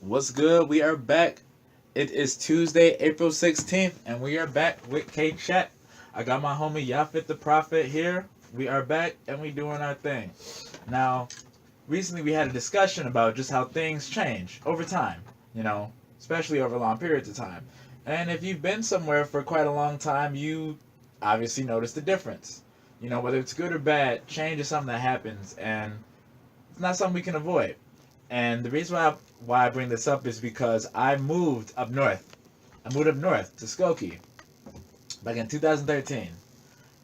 What's good? We are back. It is Tuesday, April 16th, and we are back with K Chat. I got my homie Japhet the Prophet here. We are back and we doing our thing. Now, recently we had a discussion about just how things change over time, especially over long periods of time. And if you've been somewhere for quite a long time, you obviously notice the difference. Whether it's good or bad, change is something that happens and it's not something we can avoid. And the reason why I bring this up is because I moved up north. I moved up north to Skokie back in 2013.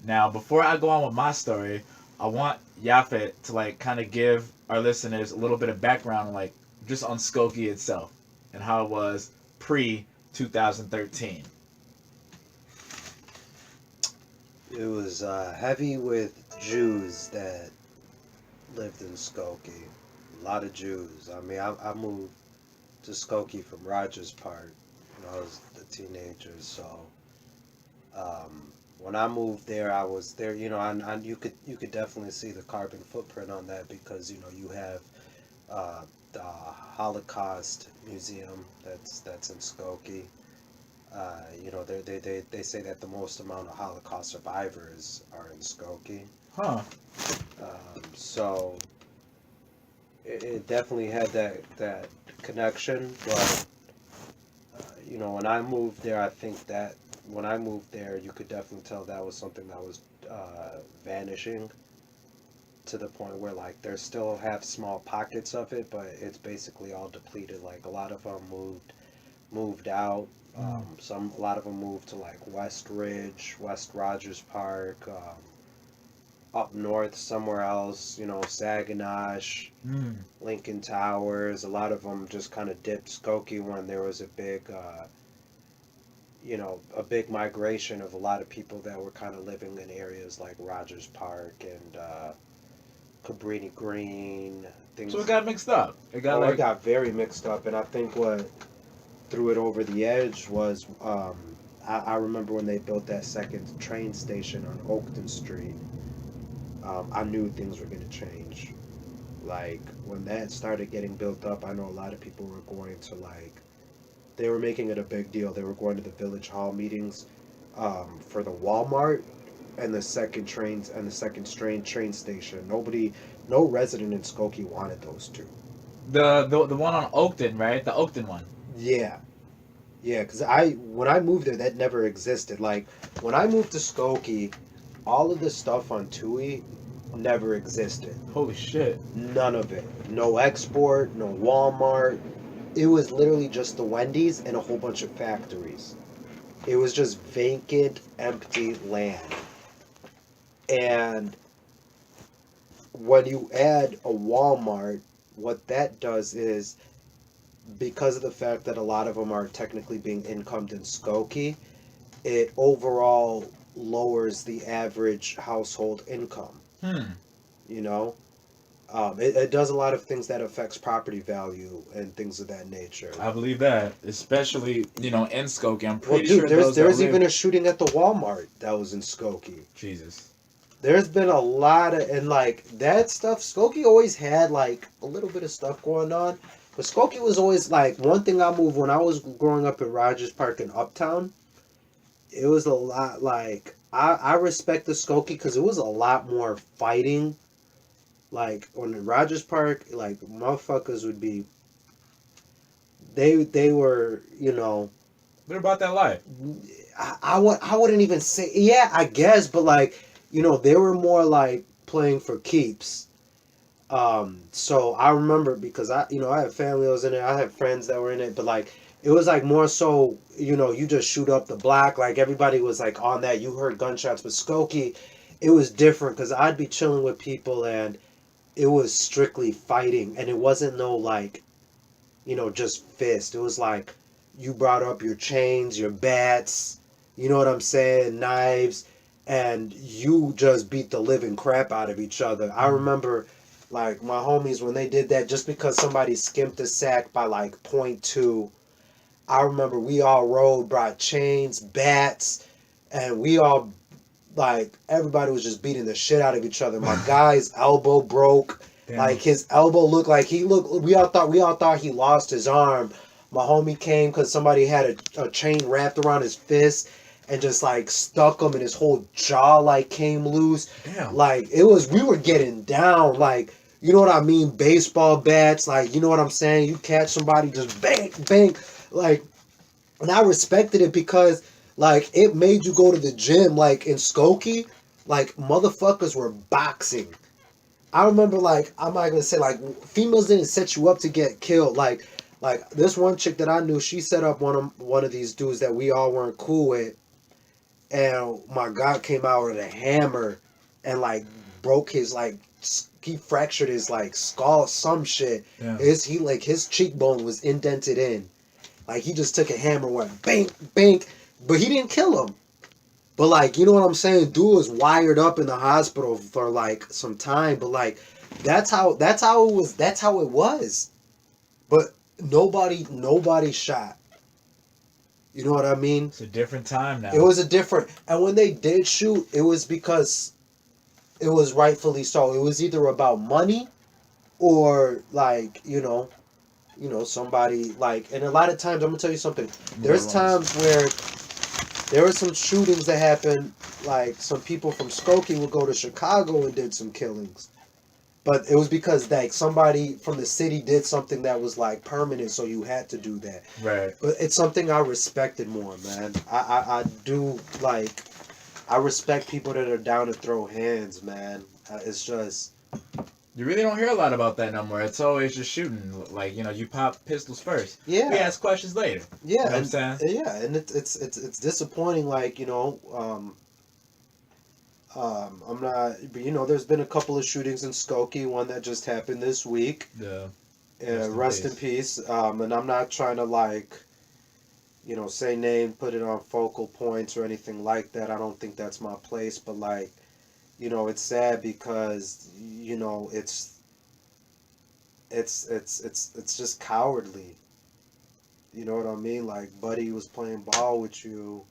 Now, before I go on with my story, I want Japhet to kind of give our listeners a little bit of background just on Skokie itself and how it was pre 2013. It was heavy with Jews that lived in Skokie. A lot of Jews. I mean, I moved to Skokie from Rogers Park when I was a teenager. So when I moved there, I was there. And you could definitely see the carbon footprint on that because you have the Holocaust Museum that's in Skokie. They say that the most amount of Holocaust survivors are in Skokie. Huh. So it definitely had that connection, but when I moved there, I think that when I moved there, you could definitely tell that was something that was vanishing to the point where they still have small pockets of it, but it's basically all depleted. Like a lot of them moved out. A lot of them moved to West Ridge, West Rogers Park, up north somewhere else. Saginash, Mm. Lincoln Towers. A lot of them just kind of dipped Skokie when there was a big migration of a lot of people that were kind of living in areas like Rogers Park and Cabrini Green. Things. So it got mixed up. It got very mixed up, and I think what threw it over the edge was I remember when they built that second train station on Oakton Street. I knew things were going to change. Like when that started getting built up, I know a lot of people were going to they were making it a big deal. They were going to the village hall meetings for the Walmart and the second train station. No resident in Skokie wanted those two. The one on Oakton, right? The Oakton one. Yeah, yeah. Because when I moved there, that never existed. Like when I moved to Skokie, all of the stuff on Tui never existed. Holy shit. None of it. No export, no Walmart. It was literally just the Wendy's and a whole bunch of factories. It was just vacant, empty land. And when you add a Walmart, what that does is, because of the fact that a lot of them are technically being incomed in Skokie, it overall lowers the average household income. You know, it does a lot of things that affects property value and things of that nature. I believe that, especially in Skokie. I'm Well, pretty dude, sure there's even a shooting at the Walmart that was in Skokie. Jesus. There's been a lot of that stuff. Skokie always had a little bit of stuff going on, but Skokie was always one thing I moved when I was growing up in Rogers Park in Uptown. It was a lot I respect the Skokie because it was a lot more fighting. On the Rogers Park, motherfuckers would be. They were What about that life? I wouldn't even say, yeah, I guess, but they were more playing for keeps. So I remember because I had family that was in it, I had friends that were in it, but it was more so, you just shoot up the block, everybody was on that, you heard gunshots. But Skokie, it was different because I'd be chilling with people and it was strictly fighting, and it wasn't no just fist. It was you brought up your chains, your bats, you know what I'm saying, knives, and you just beat the living crap out of each other. I remember my homies when they did that, just because somebody skimped a sack by .2, I remember we all rode, brought chains, bats, and we all everybody was just beating the shit out of each other. My guy's elbow broke. Damn. Like his elbow looked like we all thought he lost his arm. My homie came because somebody had a chain wrapped around his fist and just like stuck him, and his whole jaw like came loose. Damn. Like we were getting down, like, you know what I mean, baseball bats, like, you know what I'm saying, you catch somebody, just bang bang, like. And I respected it because like it made you go to the gym. Like in Skokie, like motherfuckers were boxing. I remember, like, I'm not gonna say like females didn't set you up to get killed. Like this one chick that I knew, she set up one of these dudes that we all weren't cool with, and my god came out with a hammer and like broke his like he fractured his like skull, some shit. Yeah. His cheekbone was indented in. Like he just took a hammer, went bang bang, but he didn't kill him. But like, you know what I'm saying? Dude was wired up in the hospital for like some time. But like, that's how it was. That's how it was. But nobody shot. You know what I mean? It's a different time now. It was a different. And when they did shoot, it was because it was rightfully so. It was either about money or like, somebody like. And a lot of times, I'm gonna tell you something. There's times where there were some shootings that happened, like some people from Skokie would go to Chicago and did some killings. But it was because like somebody from the city did something that was like permanent, so you had to do that. Right. But it's something I respected more, man. I do, like, I respect people that are down to throw hands, man. It's just... You really don't hear a lot about that no more. It's always just shooting. Like, you pop pistols first. Yeah. We ask questions later. Yeah. You know what I'm saying? Yeah, and it's disappointing, like, I'm not, but there's been a couple of shootings in Skokie, one that just happened this week. Yeah. Rest in peace. And I'm not trying to like, say name, put it on focal points or anything like that. I don't think that's my place, but like, it's sad because, it's just cowardly. You know what I mean? Like, buddy was playing ball with you.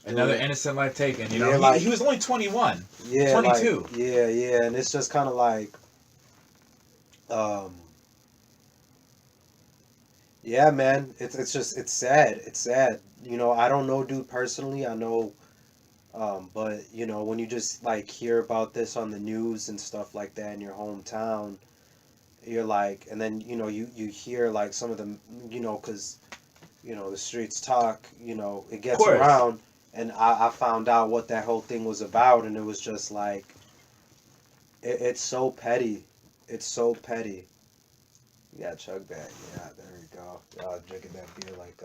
Another innocent life taken. Yeah, like, he was only 21. Yeah, 22. Like, yeah, and it's just kind of like, yeah, man, it's just it's sad. It's sad. I don't know dude personally. I know, but when you just like hear about this on the news and stuff like that in your hometown, you're like, and then you hear like some of them, because the streets talk. It gets around. And I found out what that whole thing was about, and it was just like, it's so petty. It's so petty. You gotta chug that. Yeah, there we go. Y'all drinking that beer like